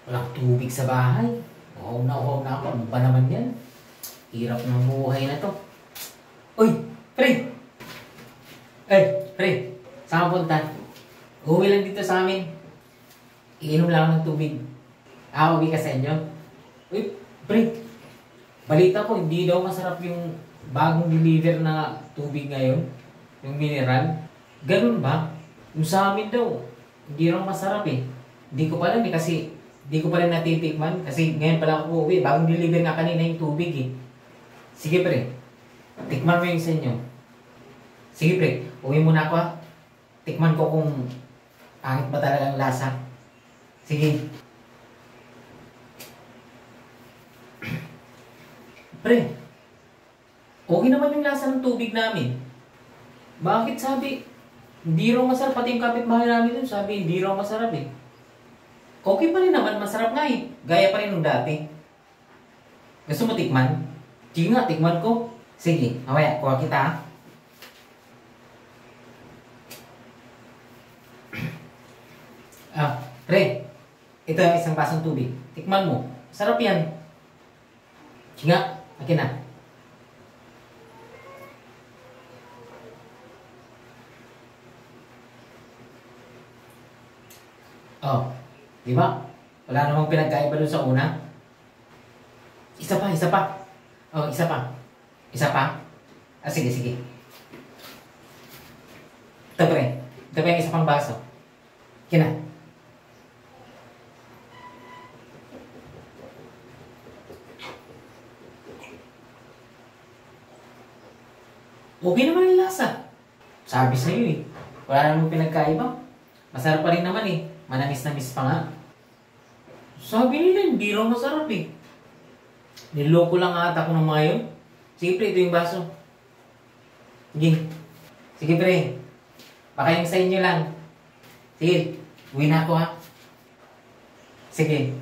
Walang tubig sa bahay. Uhaw na ako. Ano ba naman yan? Hirap ng buhay na to. Uy! Pre! Ay! Pre! Saan ka punta? Uwi lang dito sa amin. Iinom lang ako ng tubig. Uwi ka sa inyo? Uy! Pre! Balita ko, hindi daw masarap yung bagong deliver na tubig ngayon. Yung mineral. Ganun ba? Yung sa amin daw, hindi raw masarap eh. Hindi ko pa alam eh kasi hindi ko pa rin natitikman kasi ngayon pala ako uuwi. Bagong deliver nga kanina yung tubig eh. Sige pre, tikman mo yung sa inyo. Sige pre, uwi muna ako ha. Tikman ko kung pangit ba talaga ang lasa. Sige. Pre, okay naman yung lasa ng tubig namin. Bakit sabi, hindi raw masarap, pati yung kapitbahay namin dun, sabi, hindi raw masarap eh. Okay pa rin naman, masarap nga eh. Gaya pa rin nung dati. Gusto mo tikman? Sige nga, tikman ko. Sige, mamaya, kuha kita ha. Pre, ito yung isang basong tubig. Tikman mo. Sarap yan. Sige nga, akin na. Oh, di ba? Wala namang pinagkaiba doon sa una. Isa pa. Oh, isa pa. Isa pa. Sige. Ito pre. Ito pa yung isa pang baso. Kina. Okay naman yung lasa. Sabi sa'yo eh. Wala namang pinagkaiba. Masarap pa rin naman eh. Manamis-namis pa nga. Sabi nila, hindi raw masarap eh. Niloko lang ata ako ng mga yun. Sige pre, ito yung baso. Sige pre. Baka yung sa inyo lang. Sige, uwi na ako ha. Sige.